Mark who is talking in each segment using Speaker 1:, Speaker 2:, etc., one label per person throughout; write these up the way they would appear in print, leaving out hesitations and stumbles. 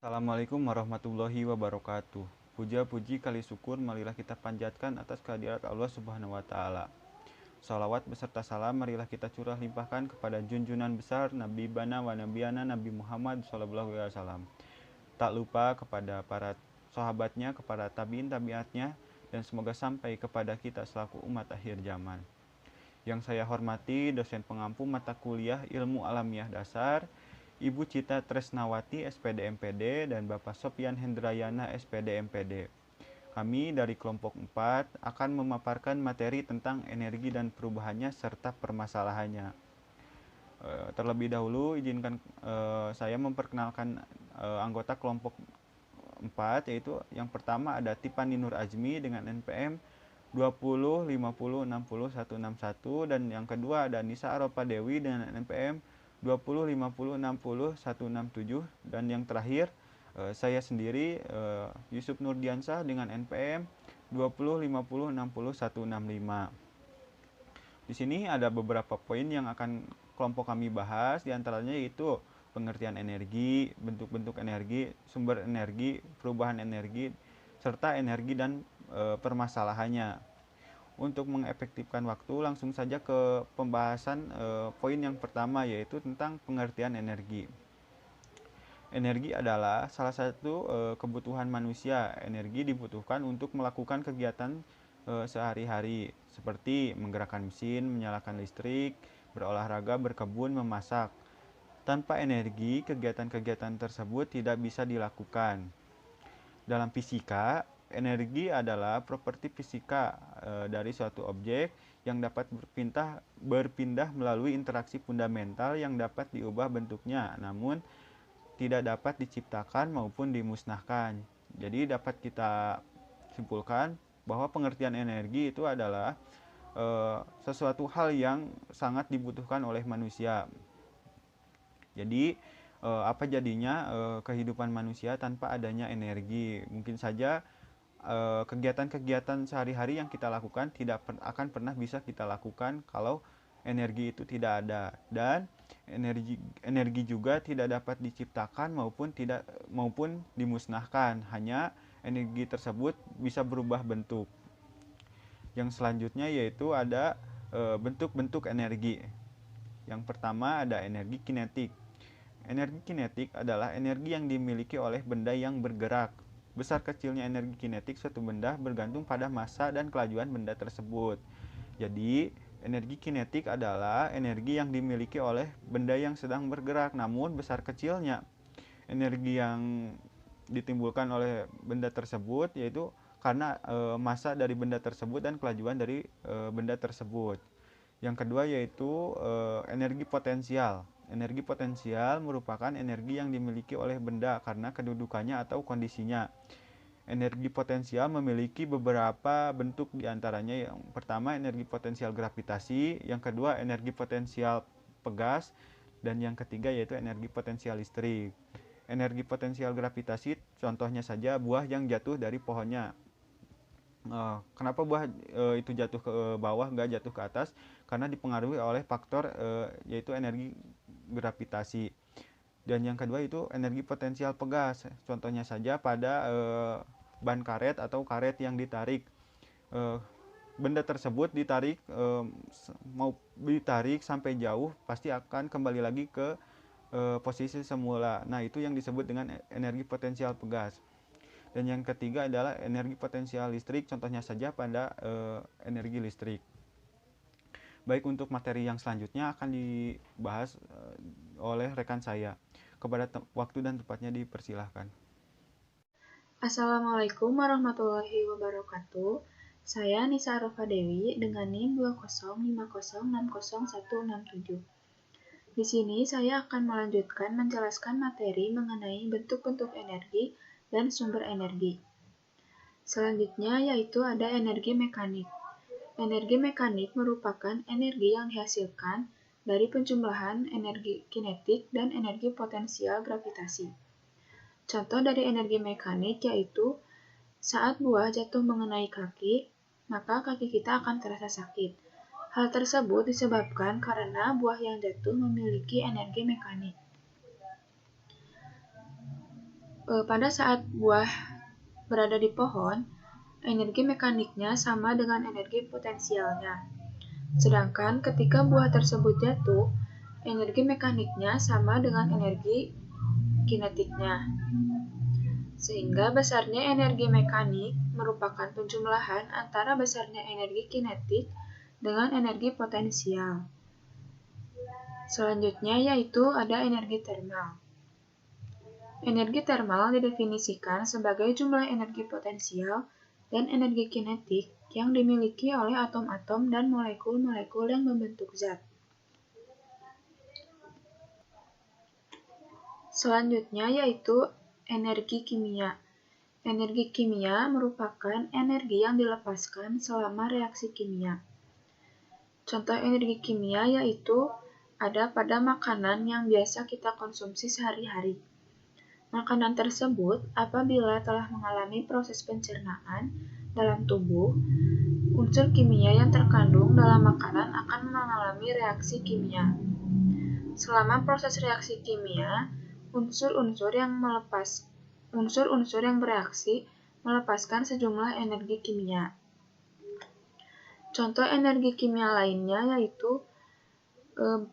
Speaker 1: Assalamualaikum warahmatullahi wabarakatuh. Puja-puji kali syukur marilah kita panjatkan atas kehadirat Allah Subhanahu wa taala. Salawat beserta salam marilah kita curah limpahkan kepada junjungan besar Nabi Bana wa Nabiana Nabi Muhammad SAW. Tak lupa kepada para sahabatnya, kepada tabiin tabiatnya, dan semoga sampai kepada kita selaku umat akhir zaman. Yang saya hormati dosen pengampu mata kuliah Ilmu Alamiah Dasar, Ibu Cita Tresnawati SPD MPD dan Bapak Sopyan Hendrayana SPD MPD. Kami dari kelompok 4 akan memaparkan materi tentang energi dan perubahannya serta permasalahannya. Terlebih dahulu izinkan saya memperkenalkan anggota kelompok 4, yaitu yang pertama ada Tipani Nur Azmi dengan NPM 20 50 60 161, dan yang kedua ada Nisa Aropa Dewi dengan NPM 20 50 60 167, dan yang terakhir saya sendiri Yusuf Nurdiansah dengan NPM 20 50 60 165. Di sini ada beberapa poin yang akan kelompok kami bahas, diantaranya yaitu pengertian energi, bentuk-bentuk energi, sumber energi, perubahan energi, serta energi dan permasalahannya. Untuk mengefektifkan waktu, langsung saja ke pembahasan poin yang pertama, yaitu tentang pengertian energi. Energi adalah salah satu kebutuhan manusia. Energi dibutuhkan untuk melakukan kegiatan sehari-hari, seperti menggerakkan mesin, menyalakan listrik, berolahraga, berkebun, memasak. Tanpa energi, kegiatan-kegiatan tersebut tidak bisa dilakukan. Dalam fisika, energi adalah properti fisika dari suatu objek yang dapat berpindah melalui interaksi fundamental yang dapat diubah bentuknya, namun tidak dapat diciptakan maupun dimusnahkan. Jadi dapat kita simpulkan bahwa pengertian energi itu adalah sesuatu hal yang sangat dibutuhkan oleh manusia. Jadi apa jadinya kehidupan manusia tanpa adanya energi? Mungkin saja kegiatan-kegiatan sehari-hari yang kita lakukan tidak akan pernah bisa kita lakukan kalau energi itu tidak ada, dan energi juga tidak dapat diciptakan maupun dimusnahkan. Hanya energi tersebut bisa berubah bentuk. Yang selanjutnya yaitu ada bentuk-bentuk energi. Yang pertama ada energi kinetik. Energi kinetik adalah energi yang dimiliki oleh benda yang bergerak. Besar kecilnya energi kinetik suatu benda bergantung pada massa dan kelajuan benda tersebut. Jadi, energi kinetik adalah energi yang dimiliki oleh benda yang sedang bergerak, namun besar kecilnya energi yang ditimbulkan oleh benda tersebut yaitu karena massa dari benda tersebut dan kelajuan dari benda tersebut. Yang kedua yaitu energi potensial. Energi potensial merupakan energi yang dimiliki oleh benda karena kedudukannya atau kondisinya. Energi potensial memiliki beberapa bentuk, diantaranya yang pertama energi potensial gravitasi, yang kedua energi potensial pegas, dan yang ketiga yaitu energi potensial listrik. Energi potensial gravitasi contohnya saja buah yang jatuh dari pohonnya. Kenapa buah itu jatuh ke bawah, nggak jatuh ke atas? Karena dipengaruhi oleh faktor yaitu energi gravitasi. Dan yang kedua itu energi potensial pegas. Contohnya saja pada ban karet atau karet yang ditarik. Benda tersebut ditarik mau ditarik sampai jauh pasti akan kembali lagi ke posisi semula. Nah, itu yang disebut dengan energi potensial pegas. Dan yang ketiga adalah energi potensial listrik, contohnya saja pada energi listrik. Baik, untuk materi yang selanjutnya akan dibahas oleh rekan saya. Kepada waktu dan tempatnya dipersilahkan.
Speaker 2: Assalamualaikum warahmatullahi wabarakatuh. Saya Nisa Arofa Dewi dengan NIM 205060167. Di sini saya akan melanjutkan menjelaskan materi mengenai bentuk-bentuk energi dan sumber energi. Selanjutnya yaitu ada energi mekanik. Energi mekanik merupakan energi yang dihasilkan dari penjumlahan energi kinetik dan energi potensial gravitasi. Contoh dari energi mekanik yaitu saat buah jatuh mengenai kaki, maka kaki kita akan terasa sakit. Hal tersebut disebabkan karena buah yang jatuh memiliki energi mekanik. Pada saat buah berada di pohon, energi mekaniknya sama dengan energi potensialnya. Sedangkan ketika buah tersebut jatuh, energi mekaniknya sama dengan energi kinetiknya. Sehingga besarnya energi mekanik merupakan penjumlahan antara besarnya energi kinetik dengan energi potensial. Selanjutnya yaitu ada energi termal. Energi termal didefinisikan sebagai jumlah energi potensial dan energi kinetik yang dimiliki oleh atom-atom dan molekul-molekul yang membentuk zat. Selanjutnya yaitu energi kimia. Energi kimia merupakan energi yang dilepaskan selama reaksi kimia. Contoh energi kimia yaitu ada pada makanan yang biasa kita konsumsi sehari-hari. Makanan tersebut apabila telah mengalami proses pencernaan dalam tubuh, unsur kimia yang terkandung dalam makanan akan mengalami reaksi kimia. Selama proses reaksi kimia, unsur-unsur yang bereaksi melepaskan sejumlah energi kimia. Contoh energi kimia lainnya yaitu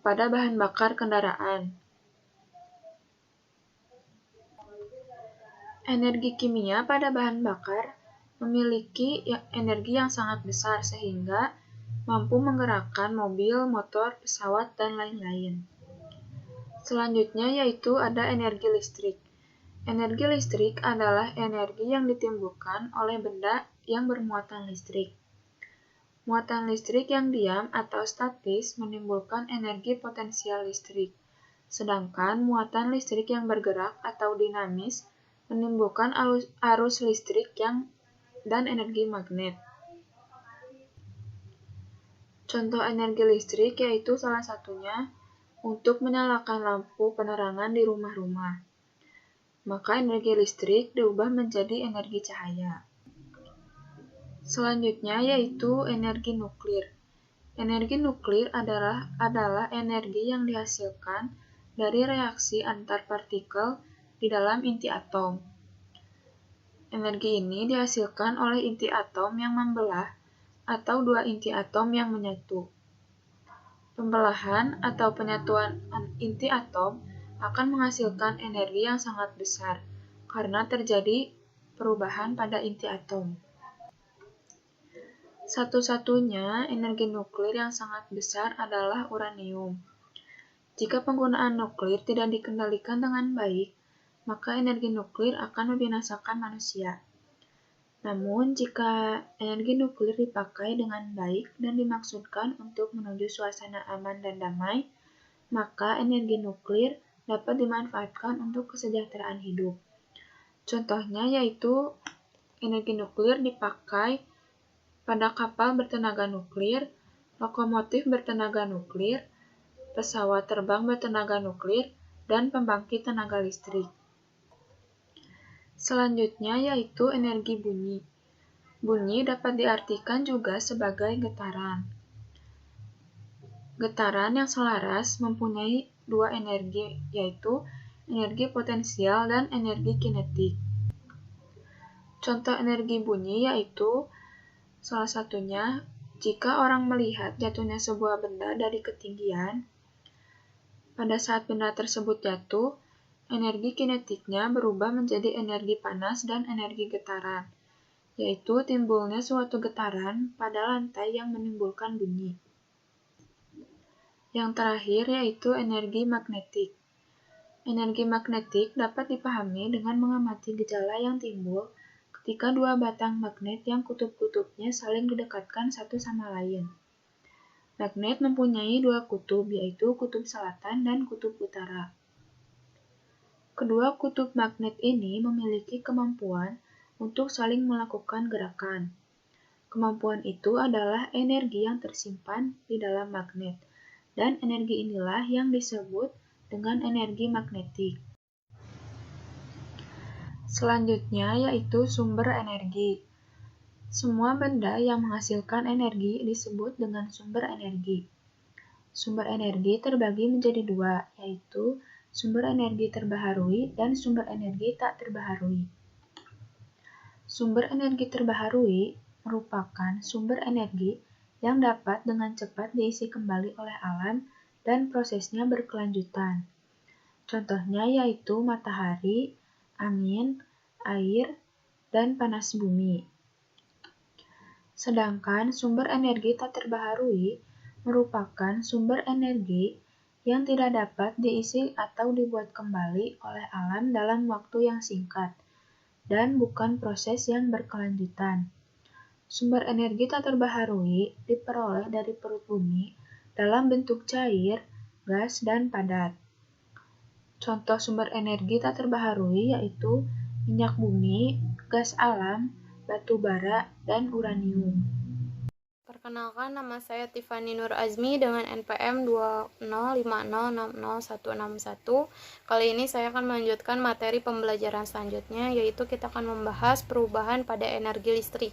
Speaker 2: pada bahan bakar kendaraan. Energi kimia pada bahan bakar memiliki energi yang sangat besar sehingga mampu menggerakkan mobil, motor, pesawat, dan lain-lain. Selanjutnya yaitu ada energi listrik. Energi listrik adalah energi yang ditimbulkan oleh benda yang bermuatan listrik. Muatan listrik yang diam atau statis menimbulkan energi potensial listrik, sedangkan muatan listrik yang bergerak atau dinamis menimbulkan arus listrik dan energi magnet. Contoh energi listrik yaitu salah satunya untuk menyalakan lampu penerangan di rumah-rumah. Maka energi listrik diubah menjadi energi cahaya. Selanjutnya yaitu energi nuklir. Energi nuklir adalah energi yang dihasilkan dari reaksi antar partikel di dalam inti atom. Energi ini dihasilkan oleh inti atom yang membelah atau dua inti atom yang menyatu. Pembelahan atau penyatuan inti atom akan menghasilkan energi yang sangat besar karena terjadi perubahan pada inti atom. Satu-satunya energi nuklir yang sangat besar adalah uranium. Jika penggunaan nuklir tidak dikendalikan dengan baik, maka energi nuklir akan membinasakan manusia. Namun, jika energi nuklir dipakai dengan baik dan dimaksudkan untuk menuju suasana aman dan damai, maka energi nuklir dapat dimanfaatkan untuk kesejahteraan hidup. Contohnya yaitu energi nuklir dipakai pada kapal bertenaga nuklir, lokomotif bertenaga nuklir, pesawat terbang bertenaga nuklir, dan pembangkit tenaga listrik. Selanjutnya yaitu energi bunyi. Bunyi dapat diartikan juga sebagai getaran. Getaran yang selaras mempunyai dua energi, yaitu energi potensial dan energi kinetik. Contoh energi bunyi yaitu salah satunya jika orang melihat jatuhnya sebuah benda dari ketinggian, pada saat benda tersebut jatuh, energi kinetiknya berubah menjadi energi panas dan energi getaran, yaitu timbulnya suatu getaran pada lantai yang menimbulkan bunyi. Yang terakhir yaitu energi magnetik. Energi magnetik dapat dipahami dengan mengamati gejala yang timbul ketika dua batang magnet yang kutub-kutubnya saling didekatkan satu sama lain. Magnet mempunyai dua kutub, yaitu kutub selatan dan kutub utara. Kedua kutub magnet ini memiliki kemampuan untuk saling melakukan gerakan. Kemampuan itu adalah energi yang tersimpan di dalam magnet, dan energi inilah yang disebut dengan energi magnetik. Selanjutnya yaitu sumber energi. Semua benda yang menghasilkan energi disebut dengan sumber energi. Sumber energi terbagi menjadi dua, yaitu sumber energi terbaharui, dan sumber energi tak terbaharui. Sumber energi terbaharui merupakan sumber energi yang dapat dengan cepat diisi kembali oleh alam dan prosesnya berkelanjutan. Contohnya yaitu matahari, angin, air, dan panas bumi. Sedangkan sumber energi tak terbaharui merupakan sumber energi yang tidak dapat diisi atau dibuat kembali oleh alam dalam waktu yang singkat, dan bukan proses yang berkelanjutan. Sumber energi tak terbaharui diperoleh dari perut bumi dalam bentuk cair, gas, dan padat. Contoh sumber energi tak terbaharui yaitu minyak bumi, gas alam, batu bara, dan uranium.
Speaker 3: Perkenalkan, nama saya Tiffany Nur Azmi dengan NPM 2050606161. Kali ini saya akan melanjutkan materi pembelajaran selanjutnya, yaitu kita akan membahas perubahan pada energi listrik.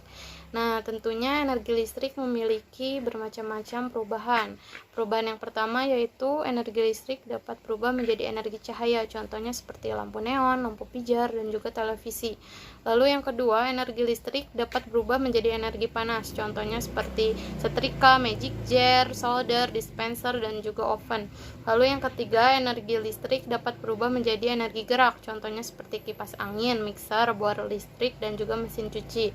Speaker 3: Nah, tentunya energi listrik memiliki bermacam-macam perubahan. Perubahan yang pertama yaitu energi listrik dapat berubah menjadi energi cahaya, contohnya seperti lampu neon, lampu pijar, dan juga televisi. Lalu yang kedua, energi listrik dapat berubah menjadi energi panas, contohnya seperti setrika, magic jar, solder, dispenser, dan juga oven. Lalu yang ketiga, energi listrik dapat berubah menjadi energi gerak, contohnya seperti kipas angin, mixer, boiler listrik, dan juga mesin cuci.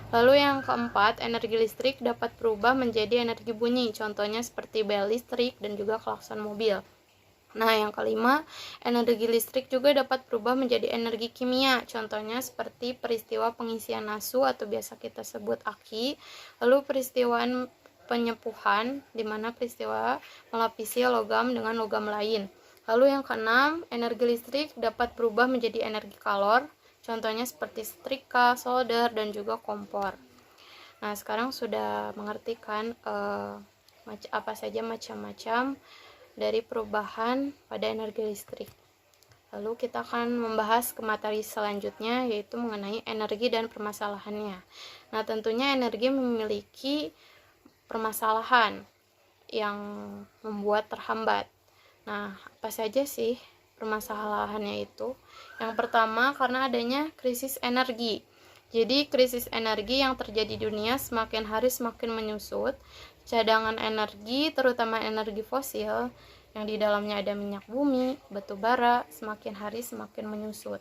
Speaker 3: Lalu yang keempat, energi listrik dapat berubah menjadi energi bunyi, contohnya seperti bel listrik dan juga klakson mobil. Nah, yang kelima, energi listrik juga dapat berubah menjadi energi kimia, contohnya seperti peristiwa pengisian nasu atau biasa kita sebut aki, lalu peristiwa penyepuhan, di mana peristiwa melapisi logam dengan logam lain. Lalu yang keenam, energi listrik dapat berubah menjadi energi kalor, contohnya seperti setrika, solder, dan juga kompor. Nah, sekarang sudah mengerti kan apa saja macam-macam dari perubahan pada energi listrik. Lalu kita akan membahas ke materi selanjutnya, yaitu mengenai energi dan permasalahannya. Nah, tentunya energi memiliki permasalahan yang membuat terhambat. Nah, apa saja sih permasalahannya itu? Yang pertama, karena adanya krisis energi. Jadi, krisis energi yang terjadi di dunia semakin hari semakin menyusut. Cadangan energi, terutama energi fosil, yang di dalamnya ada minyak bumi, batu bara, semakin hari semakin menyusut.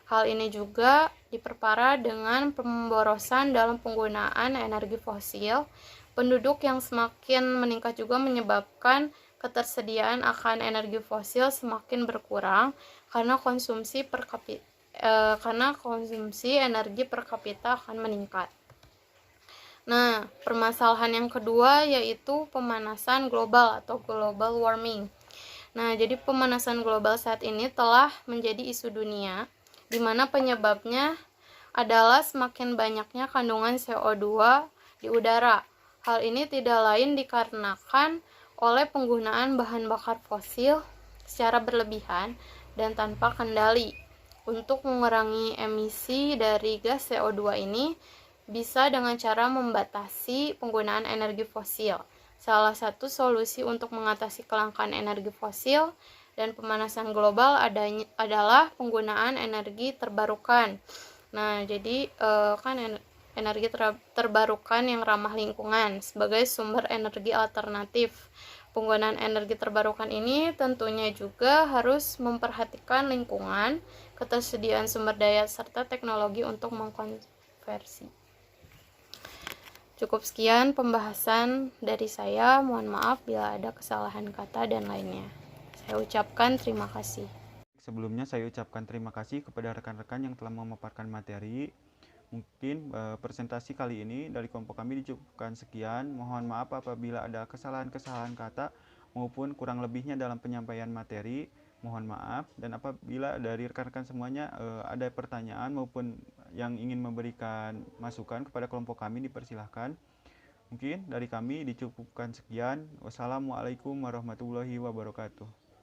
Speaker 3: Hal ini juga diperparah dengan pemborosan dalam penggunaan energi fosil. Penduduk yang semakin meningkat juga menyebabkan ketersediaan akan energi fosil semakin berkurang karena konsumsi energi per kapita akan meningkat. Nah, permasalahan yang kedua yaitu pemanasan global atau global warming. Nah, jadi pemanasan global saat ini telah menjadi isu dunia, di mana penyebabnya adalah semakin banyaknya kandungan CO2 di udara. Hal ini tidak lain dikarenakan oleh penggunaan bahan bakar fosil secara berlebihan dan tanpa kendali. Untuk mengurangi emisi dari gas CO2 ini bisa dengan cara membatasi penggunaan energi fosil. Salah satu solusi untuk mengatasi kelangkaan energi fosil dan pemanasan global adalah penggunaan energi terbarukan. Nah, jadi kan energi terbarukan yang ramah lingkungan sebagai sumber energi alternatif. Penggunaan energi terbarukan ini tentunya juga harus memperhatikan lingkungan, ketersediaan sumber daya, serta teknologi untuk mengkonversi. Cukup sekian pembahasan dari saya. Mohon maaf bila ada kesalahan kata dan lainnya. Saya ucapkan terima kasih.
Speaker 1: Sebelumnya saya ucapkan terima kasih kepada rekan-rekan yang telah memaparkan materi. Mungkin presentasi kali ini dari kelompok kami dicukupkan sekian. Mohon maaf apabila ada kesalahan-kesalahan kata maupun kurang lebihnya dalam penyampaian materi. Mohon maaf, dan apabila dari rekan-rekan semuanya ada pertanyaan maupun yang ingin memberikan masukan kepada kelompok kami, dipersilahkan. Mungkin dari kami dicukupkan sekian. Wassalamualaikum warahmatullahi wabarakatuh.